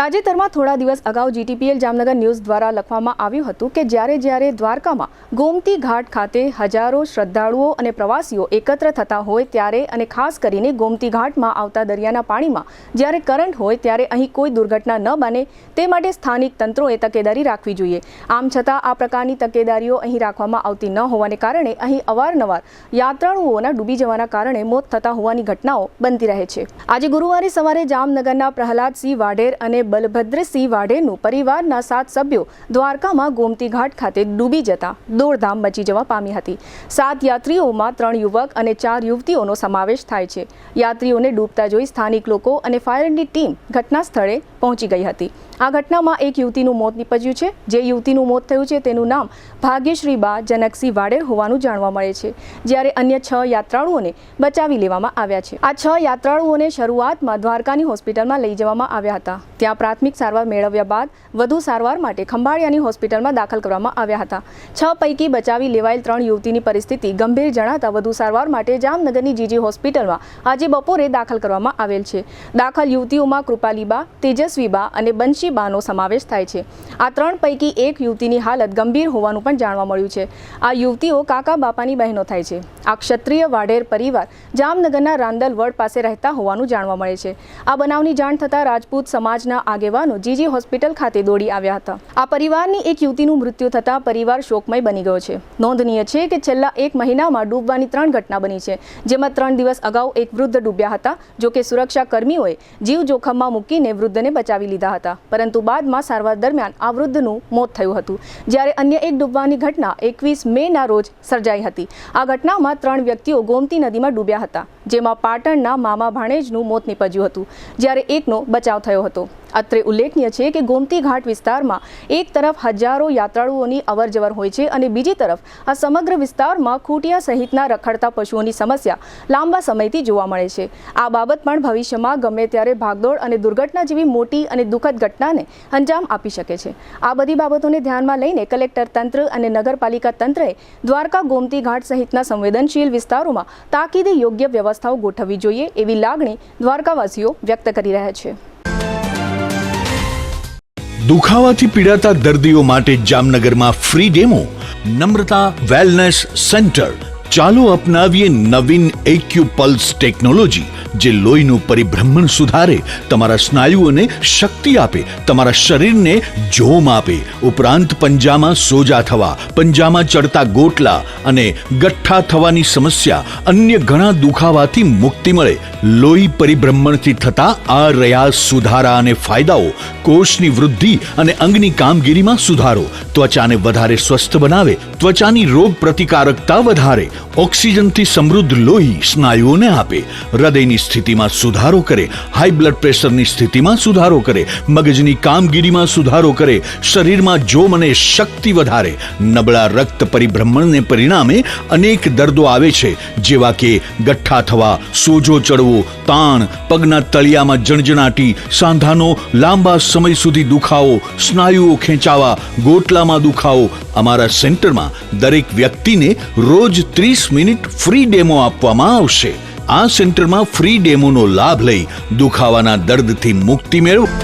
તાજેતરમાં થોડા દિવસ અગાઉ જીટીપીએલ જામનગર ન્યૂઝ દ્વારા લખવામાં આવ્યું હતું કે જ્યારે દ્વારકામાં ગોમતી ઘાટ ખાતે હજારો શ્રદ્ધાળુઓ અને પ્રવાસીઓ એકત્ર થતા હોય ત્યારે અને ખાસ કરીને ગોમતી ઘાટમાં આવતા દરિયાના પાણીમાં જ્યારે કરંટ હોય ત્યારે અહીં કોઈ દુર્ઘટના ન બને તે માટે સ્થાનિક તંત્રોએ તકેદારી રાખવી જોઈએ। આમ છતાં આ પ્રકારની તકેદારીઓ અહીં રાખવામાં આવતી ન હોવાને કારણે અહીં અવારનવાર યાત્રાળુઓના ડૂબી જવાના કારણે મોત થતા હોવાની ઘટનાઓ બનતી રહે છે। આજે ગુરુવારે સવારે જામનગરના પ્રહલાદસિંહ વાઢેર અને બલભદ્રસિંહ વાઢેરનું પરિવારના 7 સભ્યો દ્વારકામાં ગોમતી ઘાટ ખાતે ડૂબી જતા દોડધામ મચી જવા પામી હતી। 7 યાત્રીઓમાં 3 યુવક અને 4 યુવતીઓનો સમાવેશ થાય છે। યાત્રીઓને ડૂબતા જોઈ સ્થાનિક લોકો અને ફાયરની ટીમ ઘટના સ્થળે પહોંચી ગઈ હતી। આ ઘટનામાં એક યુવતીનું મોત નીપજ્યું છે। જે યુવતીનું મોત થયું છે તેનું નામ ભાગ્યશ્રીબા જનકસિંહ વાઢેર હોવાનું જાણવા મળે છે, જ્યારે અન્ય 6 યાત્રાળુઓને બચાવી લેવામાં આવ્યા છે। આ 6 યાત્રાળુઓને શરૂઆતમાં દ્વારકાની હોસ્પિટલમાં લઈ જવામાં આવ્યા હતા। ત્યાં પ્રાથમિક સારવાર મેળવ્યા બાદ વધુ સારવાર માટે ખંભાળિયાની હોસ્પિટલમાં દાખલ કરવામાં આવ્યા હતા। 6 પૈકી બચાવી લેવાયેલ 3 યુવતીની પરિસ્થિતિ ગંભીર જણાતા વધુ સારવાર માટે જામનગરની જીજી હોસ્પિટલમાં આજે બપોરે દાખલ કરવામાં આવેલ છે। દાખલ યુવતીઓમાં કૃપાલીબા, તેજસ્વીબા અને બંશીબાનો સમાવેશ થાય છે। આ 3 પૈકી એક યુવતીની હાલત ગંભીર હોવાનું પણ જાણવા મળ્યું છે। આ યુવતીઓ કાકા બાપાની બહેનો થાય છે। આ ક્ષત્રિય વાઢેર પરિવાર જામનગરના રાંદલ વડ પાસે રહેતા હોવાનું જાણવા મળે છે। આ બનાવની જાણ થતાં રાજપૂત સમાજના આગેવાનો જીજી હોસ્પિટલ ખાતે દોડી આવ્યા હતા। આ પરિવારની એક યુવતીનું મૃત્યુ થતાં પરિવાર શોકમય બની ગયો છે। નોંધનીય છે કે છેલ્લા 1 મહિનામાં ડૂબવાની 3 ઘટના બની છે, જેમાં 3 દિવસ અગાઉ એક વૃદ્ધ ડૂબ્યા હતા। જો કે સુરક્ષા કર્મીઓએ જીવ જોખમમાં મૂકીને વૃદ્ધને બચાવી લીધા હતા, પરંતુ બાદમાં સારવાર દરમિયાન આ વૃદ્ધનું મોત થયું હતું, જ્યારે અન્ય એક ડૂબવાની ઘટના 21 મેના રોજ સર્જાઈ હતી। આ ઘટનામાં 3 વ્યક્તિઓ ગોમતી નદીમાં ડૂબ્યા હતા, જેમાં પાટણના મામા ભાણેજનું મોત નીપજ્યું હતું, જ્યારે એકનો બચાવ થયો હતો। અત્રે ઉલ્લેખનીય છે કે ગોમતી ઘાટ વિસ્તારમાં એક તરફ હજારો યાત્રાળુઓની અવરજવર હોય છે અને બીજી તરફ આ સમગ્ર વિસ્તારમાં ખૂંટિયા સહિતના રખડતા પશુઓની સમસ્યા લાંબા સમયથી જોવા મળે છે। આ બાબત પણ ભવિષ્યમાં ગમે ત્યારે ભાગદોડ અને દુર્ઘટના જેવી મોટી અને દુઃખદ ઘટનાને અંજામ આપી શકે છે। આ બધી બાબતોને ધ્યાનમાં લઈને કલેક્ટર તંત્ર અને નગરપાલિકા તંત્રએ દ્વારકા ગોમતી ઘાટ સહિતના સંવેદનશીલ વિસ્તારોમાં તાકીદે યોગ્ય વ્યવસ્થાઓ ગોઠવવી જોઈએ એવી લાગણી દ્વારકાવાસીઓ વ્યક્ત કરી રહ્યા છે। દુખાવાથી પીડાતા દર્દીઓ માટે જામનગરમાં ફ્રી ડેમો। નમ્રતા વેલનેસ સેન્ટર। ચાલો અપનાવીએ નવીન એક્યુપલ્સ ટેકનોલોજી, જે લોહીનું પરિભ્રમણ સુધારે, તમારા સ્નાયુઓને શક્તિ આપે, તમારા શરીરને જોમ આપે, ઉપરાંત પંજામાં સોજા થવા, પંજામાં ચડતા ગોટલા અને ગઠ્ઠા થવાની સમસ્યા, અન્ય ઘણા દુખાવાથી મુક્તિ મળે। લોહી પરિભ્રમણથી થતા આ રહ્યા સુધારા અને ફાયદાઓ। કોષની વૃદ્ધિ અને અંગની કામગીરીમાં સુધારો, ત્વચાને વધારે સ્વસ્થ બનાવે, ત્વચાની રોગ પ્રતિકારકતા વધારે, ઓક્સિજનથી સમૃદ્ધ લોહી સ્નાયુઓને આપે, હૃદયની સ્થિતિમાં સુધારો કરે, હાઈ બ્લડ પ્રેશરની સ્થિતિમાં સુધારો કરે, મગજની કામગીરીમાં સુધારો કરે, શરીરમાં જોમ અને શક્તિ વધારે। નબળા રક્ત પરિભ્રમણને પરિણામે અનેક દર્દો આવે છે, જેવા કે ગઠ્ઠા થવા, સોજો ચડવો, તાણ, પગના તળિયામાં જણજણાટી, સાંધાનો લાંબા સમય સુધી દુખાવો, સ્નાયુઓ ખેંચાવા, ગોટલામાં દુખાવો। અમારા સેન્ટરમાં દરેક વ્યક્તિને રોજ 30 મિનિટ ફ્રી ડેમો આપવામાં આવશે। આ સેન્ટરમાં ફ્રી ડેમોનો લાભ લઈ દુખાવાના દર્દથી મુક્તિ મેળવો।